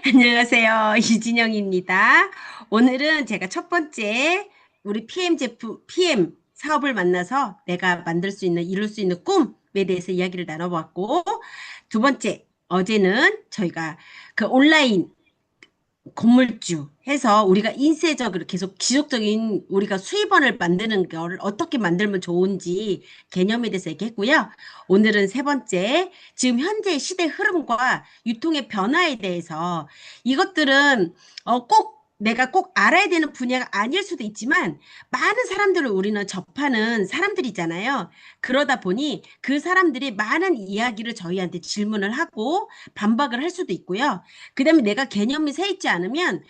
안녕하세요. 이진영입니다. 오늘은 제가 첫 번째 우리 PM 사업을 만나서 내가 만들 수 있는, 이룰 수 있는 꿈에 대해서 이야기를 나눠봤고, 두 번째, 어제는 저희가 그 온라인 건물주 해서 우리가 인쇄적으로 계속 지속적인 우리가 수입원을 만드는 걸 어떻게 만들면 좋은지 개념에 대해서 얘기했고요. 오늘은 세 번째, 지금 현재 시대 흐름과 유통의 변화에 대해서 이것들은 꼭 내가 꼭 알아야 되는 분야가 아닐 수도 있지만 많은 사람들을 우리는 접하는 사람들이잖아요. 그러다 보니 그 사람들이 많은 이야기를 저희한테 질문을 하고 반박을 할 수도 있고요. 그다음에 내가 개념이 새 있지 않으면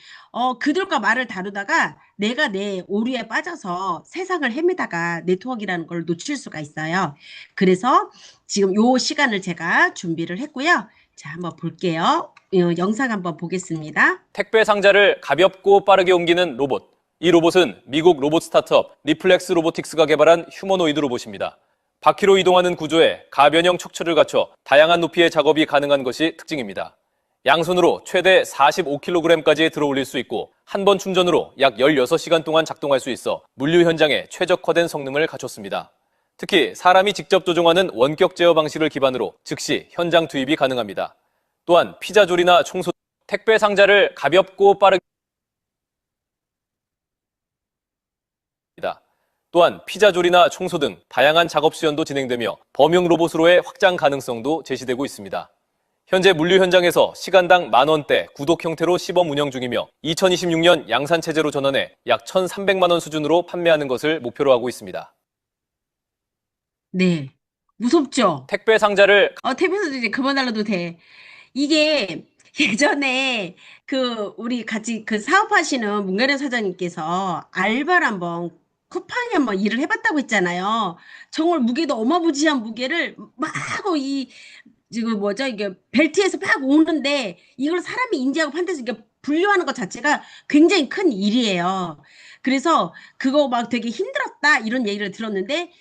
그들과 말을 다루다가 내가 내 오류에 빠져서 세상을 헤매다가 네트워크라는 걸 놓칠 수가 있어요. 그래서 지금 요 시간을 제가 준비를 했고요. 자, 한번 볼게요. 영상 한번 보겠습니다. 택배 상자를 가볍고 빠르게 옮기는 로봇. 이 로봇은 미국 로봇 스타트업 리플렉스 로보틱스가 개발한 휴머노이드 로봇입니다. 바퀴로 이동하는 구조에 가변형 척추를 갖춰 다양한 높이의 작업이 가능한 것이 특징입니다. 양손으로 최대 45kg까지 들어올릴 수 있고 한 번 충전으로 약 16시간 동안 작동할 수 있어 물류 현장에 최적화된 성능을 갖췄습니다. 특히 사람이 직접 조종하는 원격 제어 방식을 기반으로 즉시 현장 투입이 가능합니다. 또한 피자 조리나 청소, 택배 상자를 가볍고 빠르게 또한 피자 조리나 청소 등 다양한 작업 수연도 진행되며 범용 로봇으로의 확장 가능성도 제시되고 있습니다. 현재 물류 현장에서 시간당 10,000원대 구독 형태로 시범 운영 중이며 2026년 양산 체제로 전환해 약 1,300만 원 수준으로 판매하는 것을 목표로 하고 있습니다. 네. 무섭죠? 택배 상자를 TV에서도 이제 그만하려도 돼. 이게 예전에 우리 같이 그 사업하시는 문가련 사장님께서 알바를 한번 쿠팡에 한번 일을 해봤다고 했잖아요. 정말 무게도 어마무지한 무게를 막 하고 지금 뭐죠? 이게 벨트에서 막 오는데 이걸 사람이 인지하고 판단해서 이게 분류하는 것 자체가 굉장히 큰 일이에요. 그래서 그거 막 되게 힘들었다 이런 얘기를 들었는데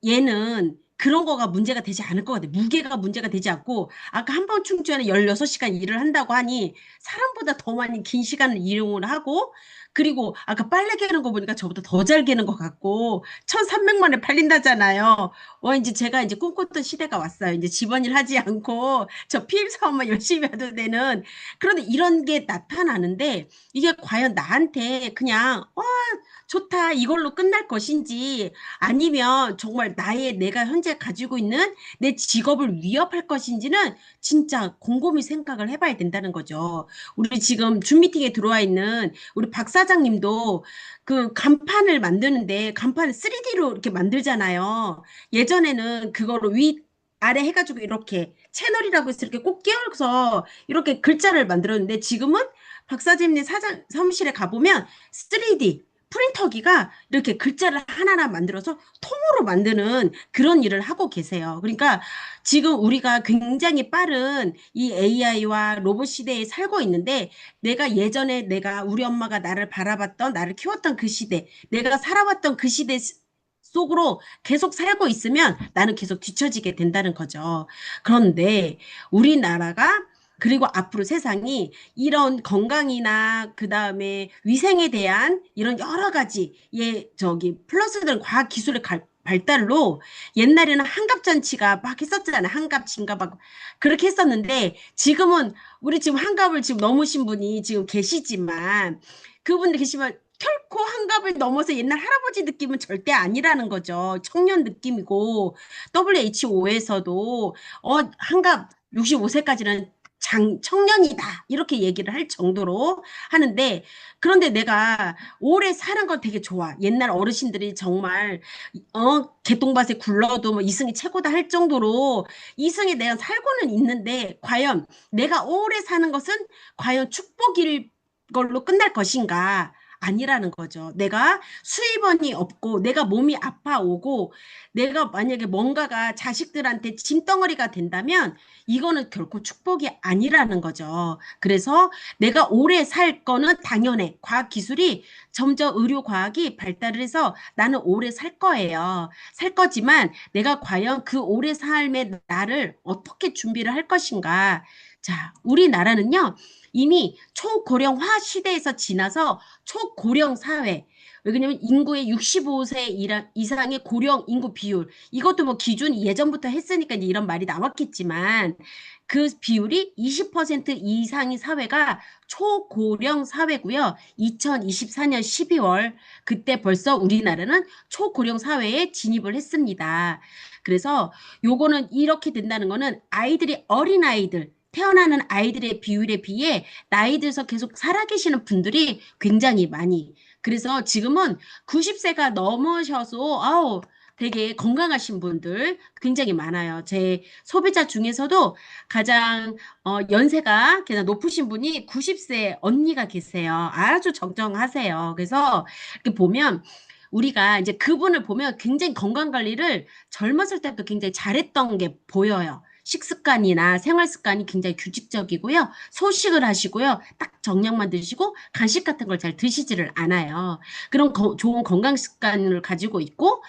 얘는 그런 거가 문제가 되지 않을 것 같아요. 무게가 문제가 되지 않고 아까 한 번 충전에 16시간 일을 한다고 하니 사람보다 더 많이 긴 시간을 이용을 하고 그리고 아까 빨래 개는 거 보니까 저보다 더 잘 개는 것 같고 1,300만에 팔린다잖아요. 이제 제가 이제 꿈꿨던 시대가 왔어요. 이제 집안일 하지 않고 저 PM 사업만 열심히 해도 되는 그런데 이런 게 나타나는데 이게 과연 나한테 그냥 좋다 이걸로 끝날 것인지 아니면 정말 내가 현재 가지고 있는 내 직업을 위협할 것인지는 진짜 곰곰이 생각을 해봐야 된다는 거죠. 우리 지금 줌 미팅에 들어와 있는 우리 박 사장님도 그 간판을 만드는데 간판을 3D로 이렇게 만들잖아요. 예전에는 그거를 아래 해가지고 이렇게 채널이라고 해서 이렇게 꼭 끼워서 이렇게 글자를 만들었는데 지금은 박사님 사무실에 가보면 3D 프린터기가 이렇게 글자를 하나하나 만들어서 통으로 만드는 그런 일을 하고 계세요. 그러니까 지금 우리가 굉장히 빠른 이 AI와 로봇 시대에 살고 있는데 내가 우리 엄마가 나를 바라봤던 나를 키웠던 그 시대 내가 살아왔던 그 시대 속으로 계속 살고 있으면 나는 계속 뒤처지게 된다는 거죠. 그런데 우리나라가 그리고 앞으로 세상이 이런 건강이나 그다음에 위생에 대한 이런 여러 가지 플러스된 과학 기술의 발달로 옛날에는 한갑잔치가 막 했었잖아요. 한갑, 진갑하고 그렇게 했었는데 지금은 우리 지금 한갑을 지금 넘으신 분이 지금 계시지만 그분들 계시면 결코 한갑을 넘어서 옛날 할아버지 느낌은 절대 아니라는 거죠. 청년 느낌이고 WHO에서도 한갑 65세까지는 청년이다 이렇게 얘기를 할 정도로 하는데 그런데 내가 오래 사는 건 되게 좋아. 옛날 어르신들이 정말 개똥밭에 굴러도 뭐 이승이 최고다 할 정도로 이승에 내가 살고는 있는데 과연 내가 오래 사는 것은 과연 축복일 걸로 끝날 것인가? 아니라는 거죠. 내가 수입원이 없고 내가 몸이 아파오고 내가 만약에 뭔가가 자식들한테 짐덩어리가 된다면 이거는 결코 축복이 아니라는 거죠. 그래서 내가 오래 살 거는 당연해. 과학 기술이 점점 의료 과학이 발달을 해서 나는 오래 살 거예요. 살 거지만 내가 과연 그 오래 삶의 나를 어떻게 준비를 할 것인가? 자, 우리나라는요, 이미 초고령화 시대에서 지나서 초고령 사회. 왜냐면 인구의 65세 이상의 고령 인구 비율. 이것도 뭐 기준이 예전부터 했으니까 이제 이런 말이 나왔겠지만 그 비율이 20% 이상의 사회가 초고령 사회고요. 2024년 12월 그때 벌써 우리나라는 초고령 사회에 진입을 했습니다. 그래서 요거는 이렇게 된다는 거는 아이들이 어린아이들 태어나는 아이들의 비율에 비해 나이 들어서 계속 살아계시는 분들이 굉장히 많이. 그래서 지금은 90세가 넘으셔서, 아우, 되게 건강하신 분들 굉장히 많아요. 제 소비자 중에서도 가장 연세가 그냥 높으신 분이 90세 언니가 계세요. 아주 정정하세요. 그래서 이렇게 보면 우리가 이제 그분을 보면 굉장히 건강 관리를 젊었을 때부터 굉장히 잘했던 게 보여요. 식습관이나 생활 습관이 굉장히 규칙적이고요. 소식을 하시고요. 딱 정량만 드시고 간식 같은 걸 잘 드시지를 않아요. 그런 좋은 건강 습관을 가지고 있고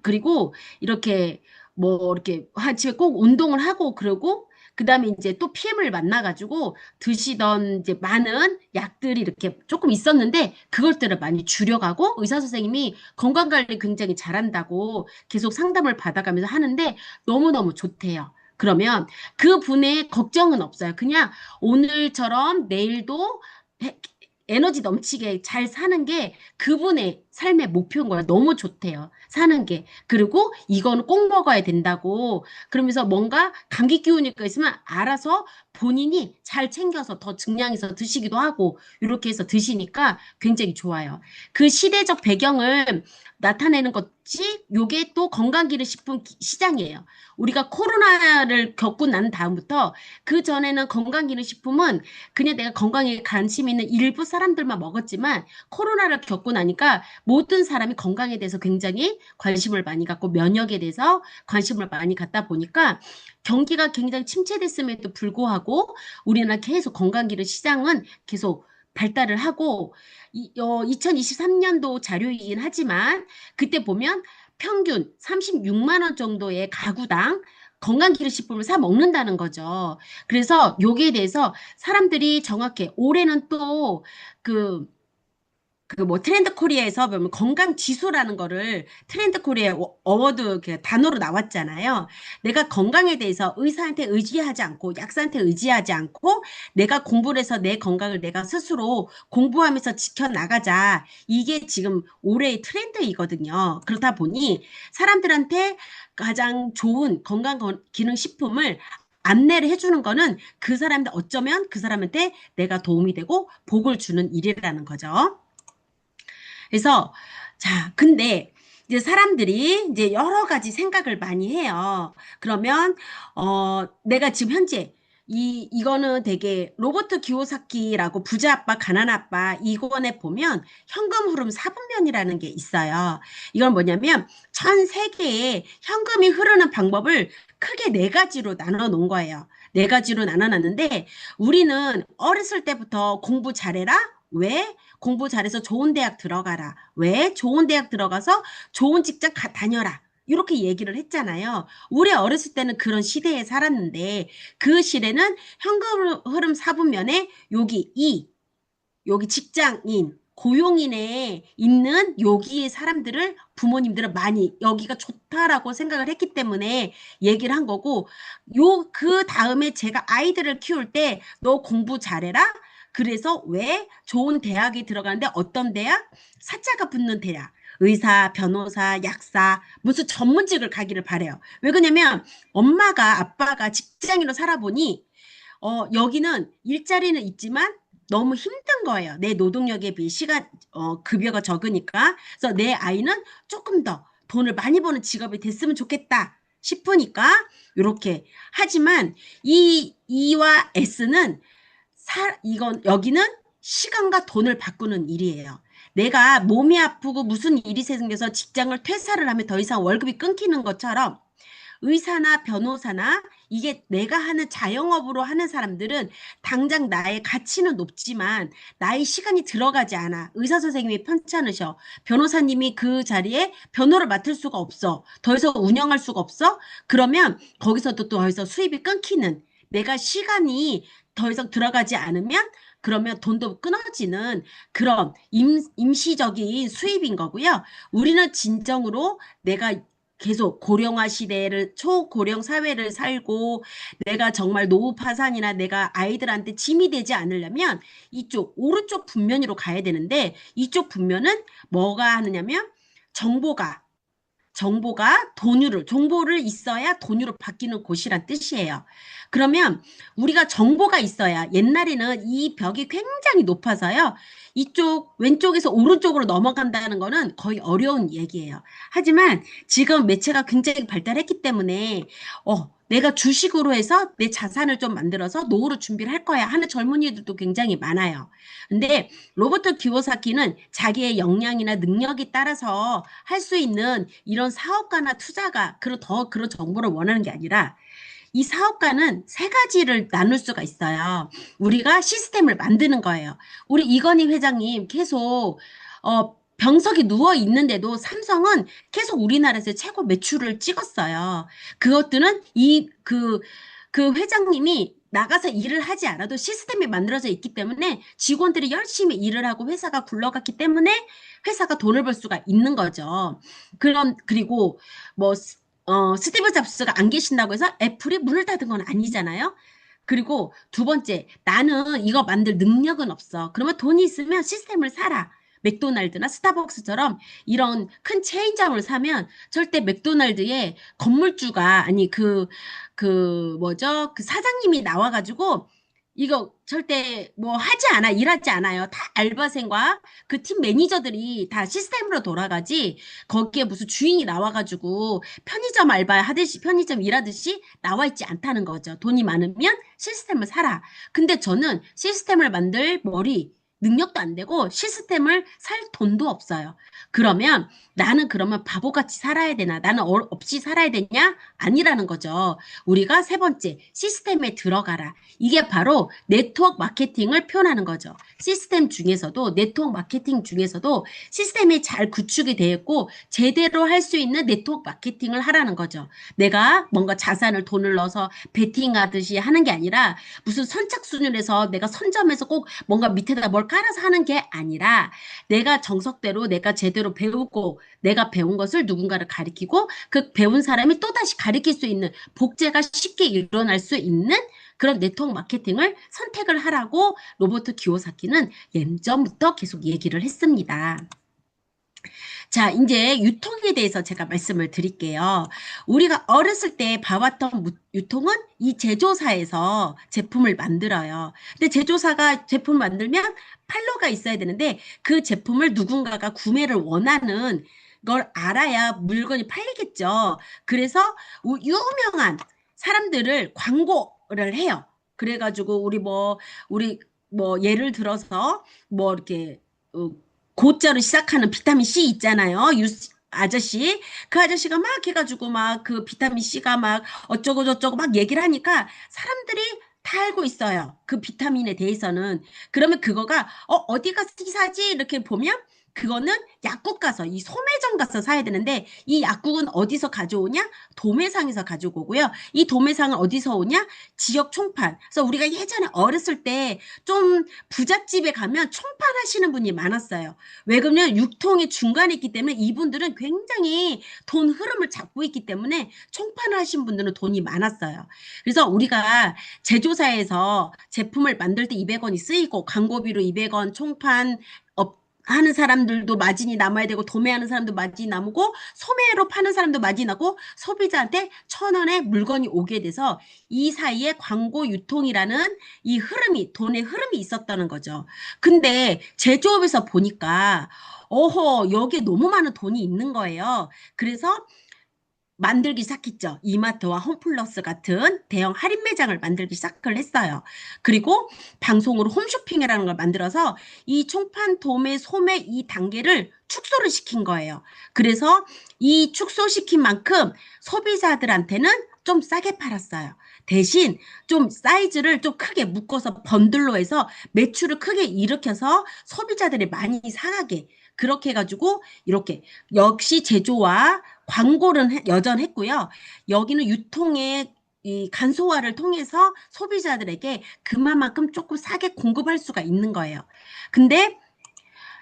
그리고 이렇게 뭐 이렇게 집에 꼭 운동을 하고 그러고 그다음에 이제 또 PM을 만나가지고 드시던 이제 많은 약들이 이렇게 조금 있었는데 그것들을 많이 줄여가고 의사 선생님이 건강 관리 굉장히 잘한다고 계속 상담을 받아가면서 하는데 너무너무 좋대요. 그러면 그 분의 걱정은 없어요. 그냥 오늘처럼 내일도 해- 에너지 넘치게 잘 사는 게 그분의 삶의 목표인 거예요. 너무 좋대요. 사는 게. 그리고 이거는 꼭 먹어야 된다고. 그러면서 뭔가 감기 기운이 있으면 알아서 본인이 잘 챙겨서 더 증량해서 드시기도 하고 이렇게 해서 드시니까 굉장히 좋아요. 그 시대적 배경을 나타내는 것이 요게 또 건강기능식품 시장이에요. 우리가 코로나를 겪고 난 다음부터 그 전에는 건강기능식품은 그냥 내가 건강에 관심 있는 일부 사람들만 먹었지만 코로나를 겪고 나니까 모든 사람이 건강에 대해서 굉장히 관심을 많이 갖고 면역에 대해서 관심을 많이 갖다 보니까 경기가 굉장히 침체됐음에도 불구하고 우리나라 계속 건강기능 시장은 계속 발달을 하고 2023년도 자료이긴 하지만 그때 보면 평균 36만 원 정도의 가구당 건강기능식품을 사 먹는다는 거죠. 그래서 여기에 대해서 사람들이 정확해. 올해는 또 그 뭐 트렌드 코리아에서 보면 건강 지수라는 거를 트렌드 코리아 어워드 그 단어로 나왔잖아요. 내가 건강에 대해서 의사한테 의지하지 않고 약사한테 의지하지 않고 내가 공부를 해서 내 건강을 내가 스스로 공부하면서 지켜나가자. 이게 지금 올해의 트렌드이거든요. 그렇다 보니 사람들한테 가장 좋은 건강 기능 식품을 안내를 해주는 거는 그 사람들 어쩌면 그 사람한테 내가 도움이 되고 복을 주는 일이라는 거죠. 그래서 자, 근데 이제 사람들이 이제 여러 가지 생각을 많이 해요. 그러면 내가 지금 현재 이거는 되게 로버트 기요사키라고 부자 아빠, 가난 아빠 이권에 보면 현금 흐름 4분면이라는 게 있어요. 이건 뭐냐면 전 세계에 현금이 흐르는 방법을 크게 네 가지로 나눠 놓은 거예요. 네 가지로 나눠 놨는데 우리는 어렸을 때부터 공부 잘해라. 왜? 공부 잘해서 좋은 대학 들어가라. 왜? 좋은 대학 들어가서 좋은 직장 다녀라. 이렇게 얘기를 했잖아요. 우리 어렸을 때는 그런 시대에 살았는데 그 시대는 현금 흐름 사분면에 여기 직장인, 고용인에 있는 여기의 사람들을 부모님들은 많이 여기가 좋다라고 생각을 했기 때문에 얘기를 한 거고 그 다음에 제가 아이들을 키울 때 너 공부 잘해라. 그래서 왜 좋은 대학에 들어가는데 어떤 대학? 사자가 붙는 대학. 의사, 변호사, 약사, 무슨 전문직을 가기를 바래요. 왜 그러냐면 엄마가 아빠가 직장인으로 살아보니 여기는 일자리는 있지만 너무 힘든 거예요. 내 노동력에 비해 급여가 적으니까. 그래서 내 아이는 조금 더 돈을 많이 버는 직업이 됐으면 좋겠다 싶으니까 이렇게. 하지만 E와 S는 여기는 시간과 돈을 바꾸는 일이에요. 내가 몸이 아프고 무슨 일이 생겨서 직장을 퇴사를 하면 더 이상 월급이 끊기는 것처럼 의사나 변호사나 이게 내가 하는 자영업으로 하는 사람들은 당장 나의 가치는 높지만 나의 시간이 들어가지 않아. 의사 선생님이 편찮으셔. 변호사님이 그 자리에 변호를 맡을 수가 없어. 더 이상 운영할 수가 없어. 그러면 거기서도 또 더 이상 수입이 끊기는 내가 시간이 더 이상 들어가지 않으면 그러면 돈도 끊어지는 그런 임시적인 수입인 거고요. 우리는 진정으로 내가 계속 고령화 시대를 초고령 사회를 살고 내가 정말 노후 파산이나 내가 아이들한테 짐이 되지 않으려면 이쪽 오른쪽 분면으로 가야 되는데 이쪽 분면은 뭐가 하느냐면 정보가 정보를 있어야 돈으로 바뀌는 곳이란 뜻이에요. 그러면 우리가 정보가 있어야 옛날에는 이 벽이 굉장히 높아서요. 이쪽 왼쪽에서 오른쪽으로 넘어간다는 거는 거의 어려운 얘기예요. 하지만 지금 매체가 굉장히 발달했기 때문에 내가 주식으로 해서 내 자산을 좀 만들어서 노후를 준비를 할 거야 하는 젊은이들도 굉장히 많아요. 근데 로버트 기요사키는 자기의 역량이나 능력에 따라서 할 수 있는 이런 사업가나 투자가 그런 정보를 원하는 게 아니라 이 사업가는 세 가지를 나눌 수가 있어요. 우리가 시스템을 만드는 거예요. 우리 이건희 회장님 계속 병석이 누워 있는데도 삼성은 계속 우리나라에서 최고 매출을 찍었어요. 그것들은 그 회장님이 나가서 일을 하지 않아도 시스템이 만들어져 있기 때문에 직원들이 열심히 일을 하고 회사가 굴러갔기 때문에 회사가 돈을 벌 수가 있는 거죠. 그리고 뭐, 스티브 잡스가 안 계신다고 해서 애플이 문을 닫은 건 아니잖아요. 그리고 두 번째, 나는 이거 만들 능력은 없어. 그러면 돈이 있으면 시스템을 사라. 맥도날드나 스타벅스처럼 이런 큰 체인점을 사면 절대 맥도날드의 건물주가, 아니, 뭐죠? 그 사장님이 나와가지고 이거 절대 뭐 하지 않아, 일하지 않아요. 다 알바생과 그 팀 매니저들이 다 시스템으로 돌아가지, 거기에 무슨 주인이 나와가지고 편의점 알바 하듯이, 편의점 일하듯이 나와 있지 않다는 거죠. 돈이 많으면 시스템을 사라. 근데 저는 시스템을 만들 능력도 안 되고 시스템을 살 돈도 없어요. 그러면 바보같이 살아야 되나? 나는 없이 살아야 되냐? 아니라는 거죠. 우리가 세 번째, 시스템에 들어가라. 이게 바로 네트워크 마케팅을 표현하는 거죠. 네트워크 마케팅 중에서도 시스템이 잘 구축이 되어 있고 제대로 할 수 있는 네트워크 마케팅을 하라는 거죠. 내가 뭔가 돈을 넣어서 베팅하듯이 하는 게 아니라 무슨 선착순으로 내가 선점해서 꼭 뭔가 밑에다 뭘 깔아서 하는 게 아니라 내가 정석대로 내가 제대로 배우고 내가 배운 것을 누군가를 가리키고 그 배운 사람이 또다시 가리킬 수 있는 복제가 쉽게 일어날 수 있는 그런 네트워크 마케팅을 선택을 하라고 로버트 기요사키는 예전부터 계속 얘기를 했습니다. 자, 이제 유통에 대해서 제가 말씀을 드릴게요. 우리가 어렸을 때 봐왔던 유통은 이 제조사에서 제품을 만들어요. 근데 제조사가 제품을 만들면 판로가 있어야 되는데 그 제품을 누군가가 구매를 원하는 걸 알아야 물건이 팔리겠죠. 그래서 유명한 사람들을 광고를 해요. 그래가지고 우리 예를 들어서 이렇게 고자로 시작하는 비타민 C 있잖아요. 아저씨. 그 아저씨가 막 해가지고 막 그 비타민 C가 막 어쩌고 저쩌고 막 얘기를 하니까 사람들이 다 알고 있어요. 그 비타민에 대해서는. 그러면 그거가 어디 가서 사지? 이렇게 보면 그거는 약국 가서 이 소매점 가서 사야 되는데 이 약국은 어디서 가져오냐? 도매상에서 가지고 오고요. 이 도매상은 어디서 오냐? 지역 총판. 그래서 우리가 예전에 어렸을 때 좀 부잣집에 가면 총판 하시는 분이 많았어요. 왜 그러면 유통의 중간에 있기 때문에 이분들은 굉장히 돈 흐름을 잡고 있기 때문에 총판을 하신 분들은 돈이 많았어요. 그래서 우리가 제조사에서 제품을 만들 때 200원이 쓰이고 광고비로 200원 총판 하는 사람들도 마진이 남아야 되고 도매하는 사람도 마진이 남고 소매로 파는 사람도 마진이 나고 소비자한테 1,000원에 물건이 오게 돼서 이 사이에 광고 유통이라는 이 돈의 흐름이 있었다는 거죠. 근데 제조업에서 보니까 여기에 너무 많은 돈이 있는 거예요. 그래서 만들기 시작했죠. 이마트와 홈플러스 같은 대형 할인 매장을 만들기 시작을 했어요. 그리고 방송으로 홈쇼핑이라는 걸 만들어서 이 총판, 도매, 소매 이 단계를 축소를 시킨 거예요. 그래서 이 축소시킨 만큼 소비자들한테는 좀 싸게 팔았어요. 대신 좀 사이즈를 좀 크게 묶어서 번들로 해서 매출을 크게 일으켜서 소비자들이 많이 사가게 그렇게 해가지고 이렇게 역시 제조와 광고는 여전했고요. 여기는 이 간소화를 통해서 소비자들에게 그만큼 조금 싸게 공급할 수가 있는 거예요. 근데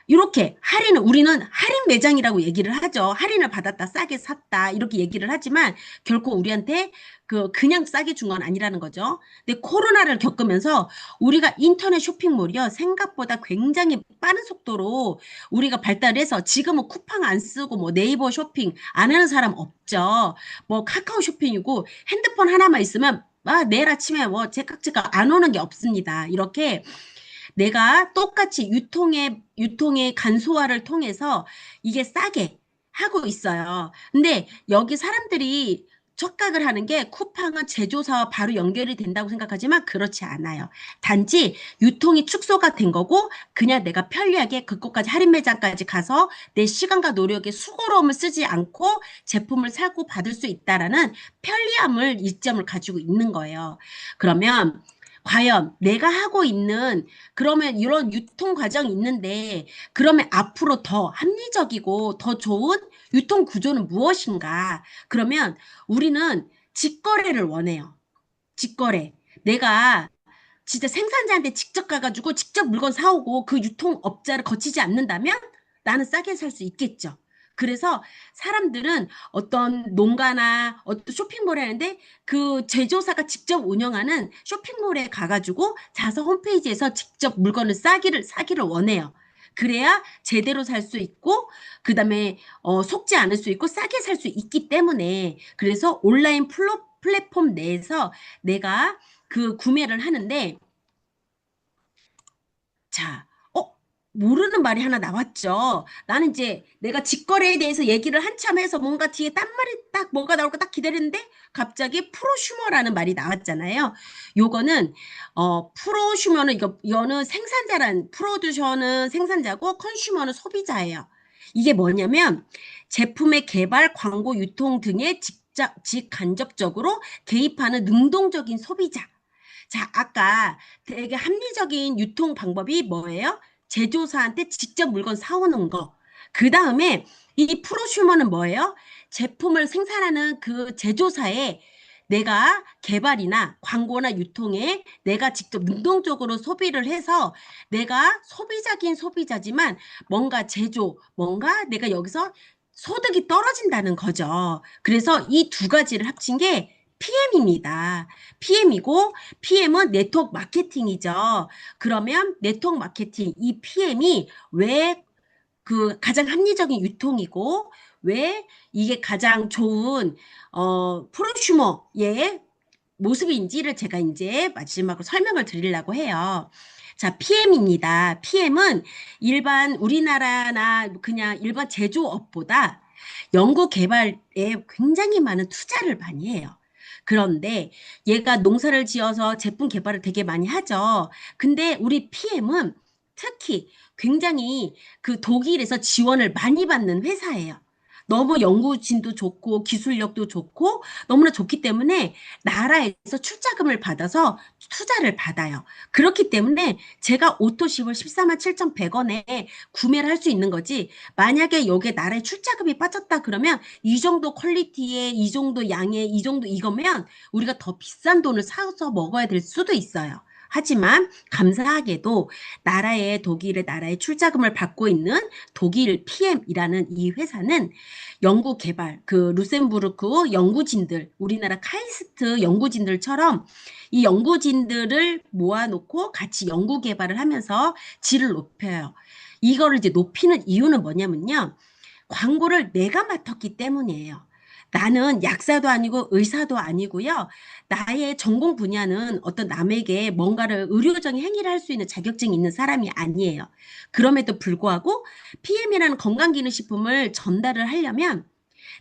이렇게 우리는 할인 매장이라고 얘기를 하죠. 할인을 받았다, 싸게 샀다, 이렇게 얘기를 하지만 결코 우리한테 그냥 싸게 준 건 아니라는 거죠. 근데 코로나를 겪으면서 우리가 인터넷 쇼핑몰이요, 생각보다 굉장히 빠른 속도로 우리가 발달해서 지금은 쿠팡 안 쓰고 뭐 네이버 쇼핑 안 하는 사람 없죠. 뭐 카카오 쇼핑이고 핸드폰 하나만 있으면 내일 아침에 뭐 제깍제깍 안 오는 게 없습니다. 이렇게 내가 똑같이 유통의 간소화를 통해서 이게 싸게 하고 있어요. 근데 여기 사람들이 착각을 하는 게 쿠팡은 제조사와 바로 연결이 된다고 생각하지만 그렇지 않아요. 단지 유통이 축소가 된 거고 그냥 내가 편리하게 그곳까지 할인 매장까지 가서 내 시간과 노력에 수고로움을 쓰지 않고 제품을 사고 받을 수 있다라는 편리함을 이점을 가지고 있는 거예요. 그러면 과연 내가 하고 있는 그러면 이런 유통 과정이 있는데 그러면 앞으로 더 합리적이고 더 좋은 유통 구조는 무엇인가? 그러면 우리는 직거래를 원해요. 직거래. 내가 진짜 생산자한테 직접 가가지고 직접 물건 사오고 그 유통업자를 거치지 않는다면 나는 싸게 살 수 있겠죠. 그래서 사람들은 어떤 농가나 어떤 쇼핑몰에 하는데 그 제조사가 직접 운영하는 쇼핑몰에 가가지고 자사 홈페이지에서 직접 물건을 사기를 원해요. 그래야 제대로 살 수 있고, 그 다음에, 속지 않을 수 있고, 싸게 살 수 있기 때문에, 그래서 온라인 플랫폼 내에서 내가 그 구매를 하는데, 자, 모르는 말이 하나 나왔죠. 나는 이제 내가 직거래에 대해서 얘기를 한참 해서 뭔가 뒤에 딴 말이 딱 뭐가 나올까 딱 기다렸는데 갑자기 프로슈머라는 말이 나왔잖아요. 요거는 프로슈머는 이거는 프로듀서는 생산자고 컨슈머는 소비자예요. 이게 뭐냐면 제품의 개발, 광고, 유통 등에 직간접적으로 개입하는 능동적인 소비자. 자, 아까 되게 합리적인 유통 방법이 뭐예요? 제조사한테 직접 물건 사오는 거. 그 다음에 이 프로슈머는 뭐예요? 제품을 생산하는 그 제조사에 내가 개발이나 광고나 유통에 내가 직접 능동적으로 소비를 해서 내가 소비자긴 소비자지만 뭔가 내가 여기서 소득이 떨어진다는 거죠. 그래서 이 두 가지를 합친 게 PM입니다. PM이고 PM은 네트워크 마케팅이죠. 그러면 네트워크 마케팅 이 PM이 왜 가장 합리적인 유통이고 왜 이게 가장 좋은 프로슈머의 모습인지를 제가 이제 마지막으로 설명을 드리려고 해요. 자, PM입니다. PM은 일반 우리나라나 그냥 일반 제조업보다 연구 개발에 굉장히 많은 투자를 많이 해요. 그런데 얘가 농사를 지어서 제품 개발을 되게 많이 하죠. 근데 우리 PM은 특히 굉장히 그 독일에서 지원을 많이 받는 회사예요. 너무 연구진도 좋고 기술력도 좋고 너무나 좋기 때문에 나라에서 출자금을 받아서 투자를 받아요. 그렇기 때문에 제가 오토십을 14만 7,100원에 구매를 할 수 있는 거지. 만약에 여기에 나라에 출자금이 빠졌다 그러면 이 정도 퀄리티에 이 정도 양에 이 정도 이거면 우리가 더 비싼 돈을 사서 먹어야 될 수도 있어요. 하지만 감사하게도 독일의 나라의 출자금을 받고 있는 독일 PM이라는 이 회사는 연구 개발, 그 루셈부르크 연구진들, 우리나라 카이스트 연구진들처럼 이 연구진들을 모아놓고 같이 연구 개발을 하면서 질을 높여요. 이거를 이제 높이는 이유는 뭐냐면요. 광고를 내가 맡았기 때문이에요. 나는 약사도 아니고 의사도 아니고요. 나의 전공 분야는 어떤 남에게 뭔가를 의료적인 행위를 할 수 있는 자격증이 있는 사람이 아니에요. 그럼에도 불구하고 PM이라는 건강기능식품을 전달을 하려면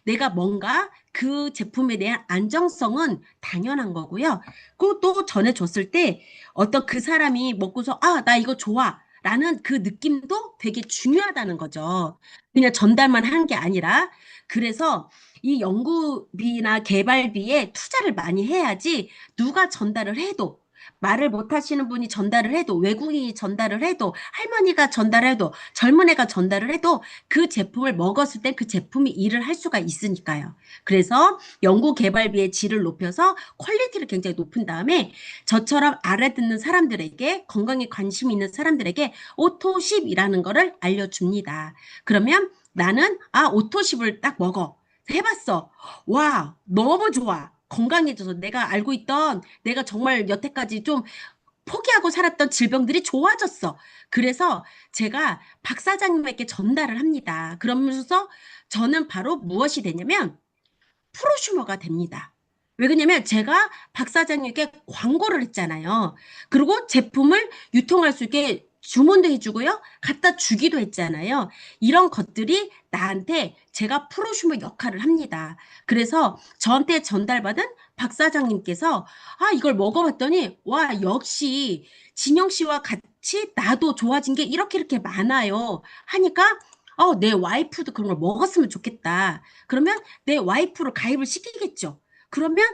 내가 뭔가 그 제품에 대한 안정성은 당연한 거고요. 그또 전해줬을 때 어떤 그 사람이 먹고서 나 이거 좋아. 라는 그 느낌도 되게 중요하다는 거죠. 그냥 전달만 하는 게 아니라. 그래서 이 연구비나 개발비에 투자를 많이 해야지 누가 전달을 해도 말을 못 하시는 분이 전달을 해도, 외국인이 전달을 해도, 할머니가 전달을 해도, 젊은 애가 전달을 해도 그 제품을 먹었을 때 그 제품이 일을 할 수가 있으니까요. 그래서 연구 개발비의 질을 높여서 퀄리티를 굉장히 높은 다음에 저처럼 알아듣는 사람들에게, 건강에 관심 있는 사람들에게 오토십이라는 거를 알려줍니다. 그러면 나는 오토십을 딱 먹어. 해봤어. 와, 너무 좋아. 건강해져서 내가 알고 있던, 내가 정말 여태까지 좀 포기하고 살았던 질병들이 좋아졌어. 그래서 제가 박 사장님에게 전달을 합니다. 그러면서 저는 바로 무엇이 되냐면 프로슈머가 됩니다. 왜 그러냐면 제가 박 사장님께 광고를 했잖아요. 그리고 제품을 유통할 수 있게 주문도 해주고요. 갖다 주기도 했잖아요. 이런 것들이 나한테 제가 프로슈머 역할을 합니다. 그래서 저한테 전달받은 박 사장님께서 이걸 먹어봤더니 와, 역시 진영 씨와 같이 나도 좋아진 게 이렇게 많아요. 하니까 내 와이프도 그런 걸 먹었으면 좋겠다. 그러면 내 와이프를 가입을 시키겠죠. 그러면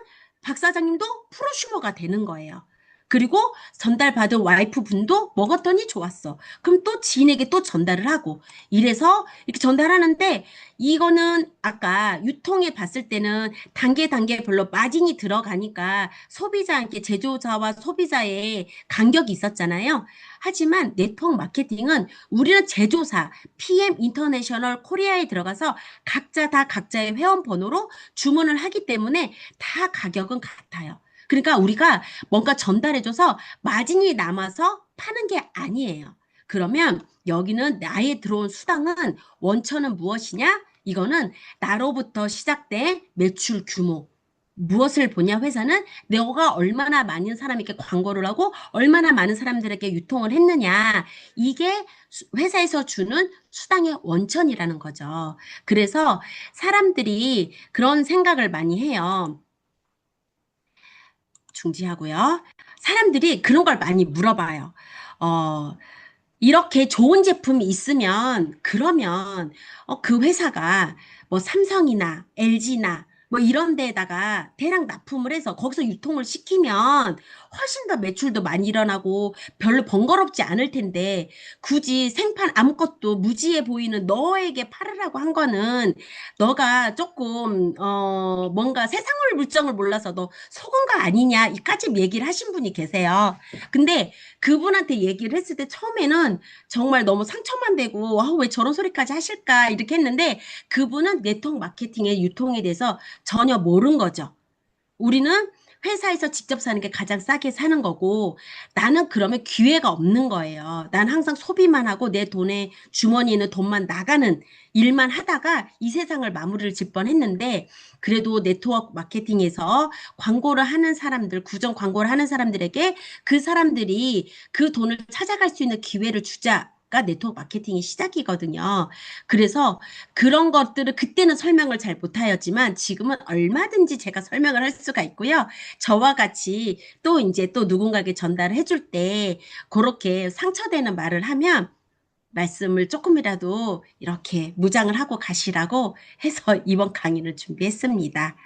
박 사장님도 프로슈머가 되는 거예요. 그리고 전달받은 와이프 분도 먹었더니 좋았어. 그럼 또 지인에게 또 전달을 하고 이래서 이렇게 전달하는데 이거는 아까 유통에 봤을 때는 단계별로 마진이 들어가니까 소비자한테 제조자와 소비자의 간격이 있었잖아요. 하지만 네트워크 마케팅은 우리는 제조사, PM 인터내셔널 코리아에 들어가서 각자 다 각자의 회원 번호로 주문을 하기 때문에 다 가격은 같아요. 그러니까 우리가 뭔가 전달해줘서 마진이 남아서 파는 게 아니에요. 그러면 여기는 나의 들어온 수당은 원천은 무엇이냐? 이거는 나로부터 시작된 매출 규모. 무엇을 보냐 회사는 내가 얼마나 많은 사람에게 광고를 하고 얼마나 많은 사람들에게 유통을 했느냐. 이게 회사에서 주는 수당의 원천이라는 거죠. 그래서 사람들이 그런 생각을 많이 해요. 중지하고요. 사람들이 그런 걸 많이 물어봐요. 어, 이렇게 좋은 제품이 있으면 그러면 그 회사가 뭐 삼성이나 LG나 뭐 이런 데에다가 대량 납품을 해서 거기서 유통을 시키면 훨씬 더 매출도 많이 일어나고 별로 번거롭지 않을 텐데 굳이 생판 아무것도 무지해 보이는 너에게 팔으라고 한 거는 너가 조금 뭔가 세상을 물정을 몰라서 너 속은 거 아니냐 이까지 얘기를 하신 분이 계세요. 근데 그분한테 얘기를 했을 때 처음에는 정말 너무 상처만 되고 왜 저런 소리까지 하실까 이렇게 했는데 그분은 네트워크 마케팅의 유통에 대해서 전혀 모른 거죠. 우리는 회사에서 직접 사는 게 가장 싸게 사는 거고 나는 그러면 기회가 없는 거예요. 난 항상 소비만 하고 내 돈에 주머니에 있는 돈만 나가는 일만 하다가 이 세상을 마무리를 질 뻔했는데 그래도 네트워크 마케팅에서 광고를 하는 사람들, 구정 광고를 하는 사람들에게 그 사람들이 그 돈을 찾아갈 수 있는 기회를 주자. 가 네트워크 마케팅이 시작이거든요. 그래서 그런 것들을 그때는 설명을 잘 못하였지만 지금은 얼마든지 제가 설명을 할 수가 있고요. 저와 같이 또 이제 또 누군가에게 전달을 해줄 때 그렇게 상처되는 말을 하면 말씀을 조금이라도 이렇게 무장을 하고 가시라고 해서 이번 강의를 준비했습니다.